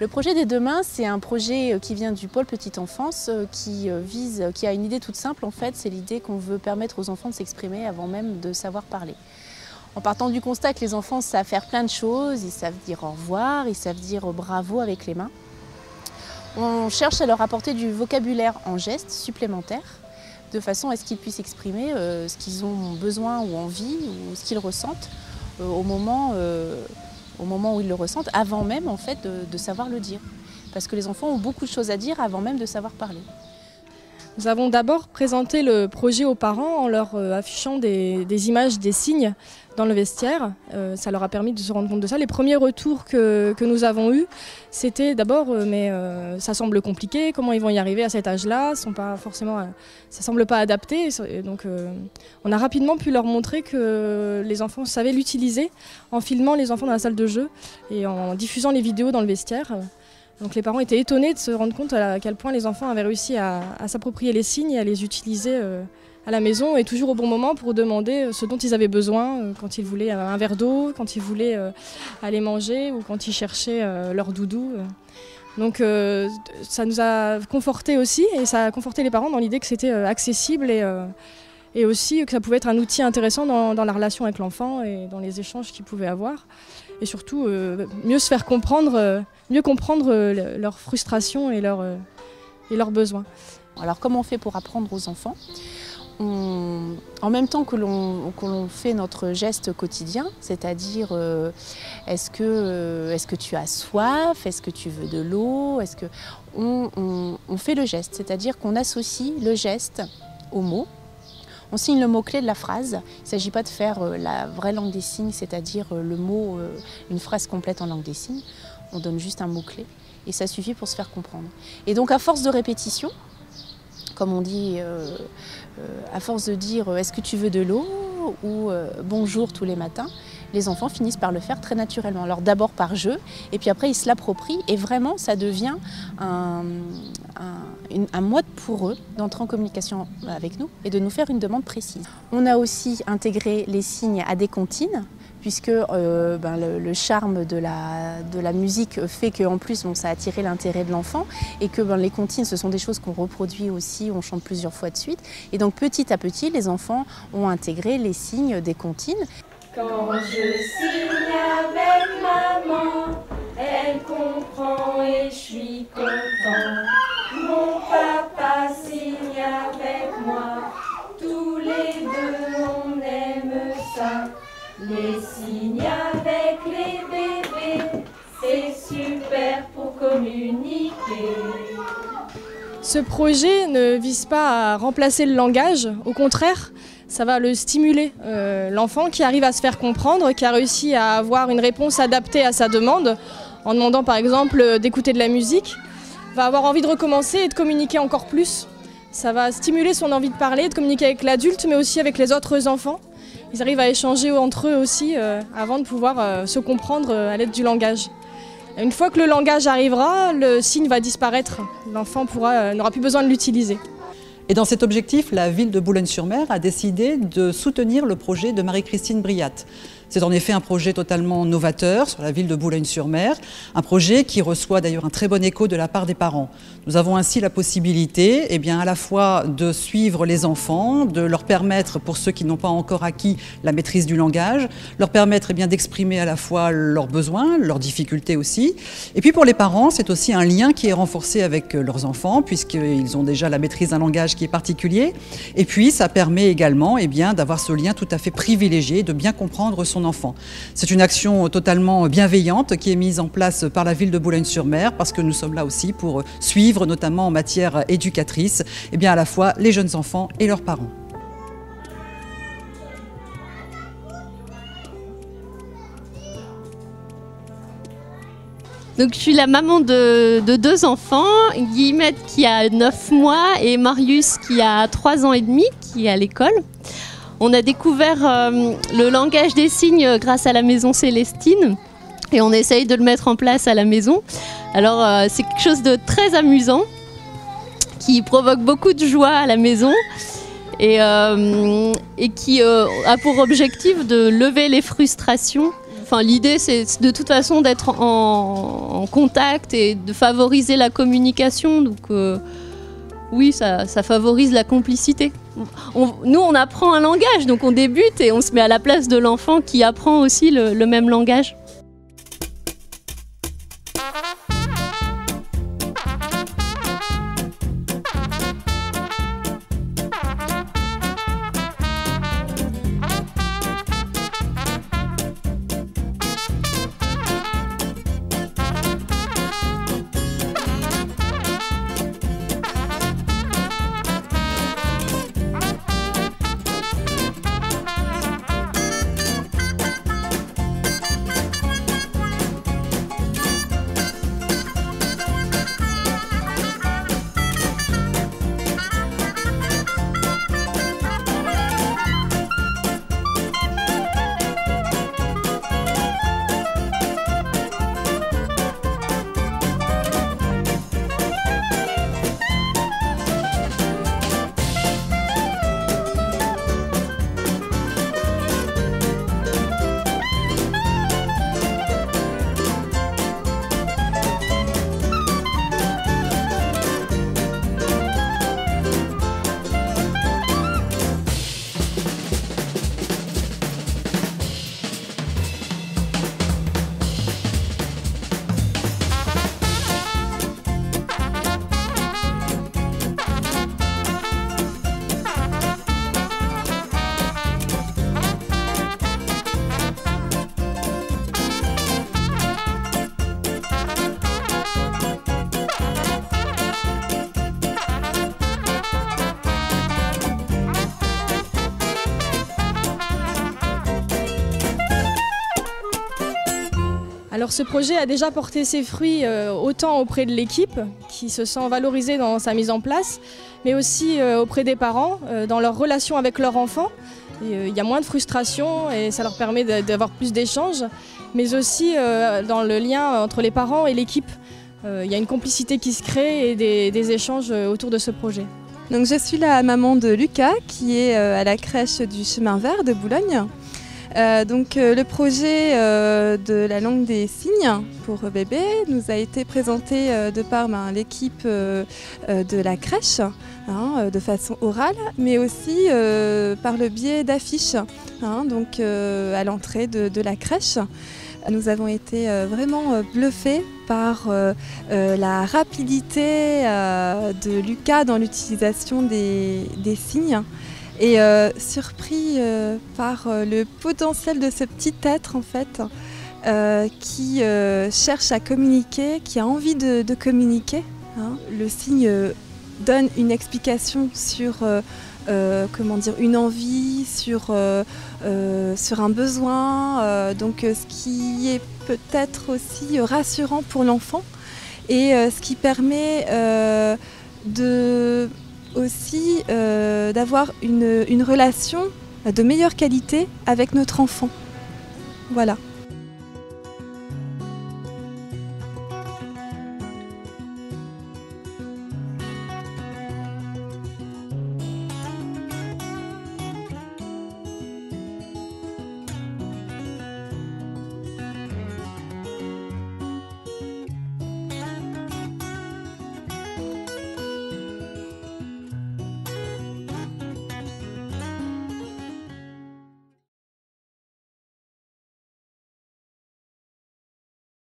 Le projet des Demain, c'est un projet qui vient du pôle petite enfance, qui a une idée toute simple en fait, c'est l'idée qu'on veut permettre aux enfants de s'exprimer avant même de savoir parler. En partant du constat que les enfants savent faire plein de choses, ils savent dire au revoir, ils savent dire bravo avec les mains. On cherche à leur apporter du vocabulaire en gestes supplémentaires, de façon à ce qu'ils puissent exprimer ce qu'ils ont besoin ou envie, ou ce qu'ils ressentent au moment où ils le ressentent, avant même en fait de savoir le dire. Parce que les enfants ont beaucoup de choses à dire avant même de savoir parler. Nous avons d'abord présenté le projet aux parents en leur affichant des images, des signes dans le vestiaire. Ça leur a permis de se rendre compte de ça. Les premiers retours que nous avons eus, c'était d'abord mais ça semble compliqué, comment ils vont y arriver à cet âge-là, ça semble pas adapté. Et donc on a rapidement pu leur montrer que les enfants savaient l'utiliser en filmant les enfants dans la salle de jeu et en diffusant les vidéos dans le vestiaire. Donc les parents étaient étonnés de se rendre compte à quel point les enfants avaient réussi à s'approprier les signes et à les utiliser à la maison et toujours au bon moment pour demander ce dont ils avaient besoin quand ils voulaient un verre d'eau, quand ils voulaient aller manger ou quand ils cherchaient leur doudou. Donc ça nous a confortés aussi et ça a conforté les parents dans l'idée que c'était accessible et aussi que ça pouvait être un outil intéressant dans la relation avec l'enfant et dans les échanges qu'ils pouvaient avoir. Et surtout, mieux se faire comprendre, mieux comprendre leurs frustrations et leurs besoins. Alors comment on fait pour apprendre aux enfants ? En même temps que l'on fait notre geste quotidien, c'est-à-dire est-ce que tu as soif, est-ce que tu veux de l'eau, on fait le geste, c'est-à-dire qu'on associe le geste au mot. On signe le mot-clé de la phrase. Il ne s'agit pas de faire la vraie langue des signes, c'est-à-dire le mot, une phrase complète en langue des signes. On donne juste un mot-clé et ça suffit pour se faire comprendre. Et donc à force de répétition, comme on dit, à force de dire « est-ce que tu veux de l'eau ?» ou « bonjour » tous les matins, les enfants finissent par le faire très naturellement. Alors d'abord par jeu, et puis après ils se l'approprient, et vraiment ça devient un mode pour eux d'entrer en communication avec nous et de nous faire une demande précise. On a aussi intégré les signes à des comptines, puisque le charme de la musique fait qu'en plus ça a attiré l'intérêt de l'enfant et que les comptines ce sont des choses qu'on reproduit aussi, on chante plusieurs fois de suite. Et donc petit à petit les enfants ont intégré les signes des comptines. Quand je signe avec maman, elle comprend et je suis content. Mon papa signe avec moi, tous les deux on aime ça. Les signes avec les bébés, c'est super pour communiquer. Ce projet ne vise pas à remplacer le langage, au contraire, ça va le stimuler. L'enfant qui arrive à se faire comprendre, qui a réussi à avoir une réponse adaptée à sa demande, en demandant par exemple d'écouter de la musique, va avoir envie de recommencer et de communiquer encore plus. Ça va stimuler son envie de parler, de communiquer avec l'adulte, mais aussi avec les autres enfants. Ils arrivent à échanger entre eux aussi avant de pouvoir se comprendre à l'aide du langage. Une fois que le langage arrivera, le signe va disparaître. L'enfant n'aura plus besoin de l'utiliser. Et dans cet objectif, la ville de Boulogne-sur-Mer a décidé de soutenir le projet de Marie-Christine Briat. C'est en effet un projet totalement novateur sur la ville de Boulogne-sur-Mer, un projet qui reçoit d'ailleurs un très bon écho de la part des parents. Nous avons ainsi la possibilité à la fois de suivre les enfants, de leur permettre, pour ceux qui n'ont pas encore acquis la maîtrise du langage, leur permettre d'exprimer à la fois leurs besoins, leurs difficultés aussi. Et puis pour les parents, c'est aussi un lien qui est renforcé avec leurs enfants, puisqu'ils ont déjà la maîtrise d'un langage qui est particulier. Et puis ça permet également d'avoir ce lien tout à fait privilégié, de bien comprendre son enfant. C'est une action totalement bienveillante qui est mise en place par la ville de Boulogne-sur-Mer parce que nous sommes là aussi pour suivre, notamment en matière éducatrice, à la fois les jeunes enfants et leurs parents. Donc, je suis la maman de deux enfants, Guillemette qui a 9 mois et Marius qui a 3 ans et demi, qui est à l'école. On a découvert le langage des signes grâce à la maison Célestine et on essaye de le mettre en place à la maison. Alors c'est quelque chose de très amusant qui provoque beaucoup de joie à la maison et qui a pour objectif de lever les frustrations Enfin, l'idée, c'est de toute façon d'être en contact et de favoriser la communication. Donc, oui, ça favorise la complicité. Nous, on apprend un langage, donc on débute et on se met à la place de l'enfant qui apprend aussi le même langage. Alors ce projet a déjà porté ses fruits autant auprès de l'équipe qui se sent valorisée dans sa mise en place, mais aussi auprès des parents dans leur relation avec leurs enfants. Il y a moins de frustration et ça leur permet d'avoir plus d'échanges, mais aussi dans le lien entre les parents et l'équipe. Il y a une complicité qui se crée et des échanges autour de ce projet. Donc, je suis la maman de Lucas qui est à la crèche du Chemin Vert de Boulogne. Le projet de la langue des signes pour bébé nous a été présenté de par l'équipe de la crèche de façon orale, mais aussi par le biais d'affiches à l'entrée de la crèche. Nous avons été vraiment bluffés par la rapidité de Lucas dans l'utilisation des signes. Et surpris par le potentiel de ce petit être en fait, qui cherche à communiquer, qui a envie de communiquer. Le signe donne une explication sur une envie, sur un besoin, ce qui est peut-être aussi rassurant pour l'enfant et ce qui permet aussi d'avoir une relation de meilleure qualité avec notre enfant. Voilà.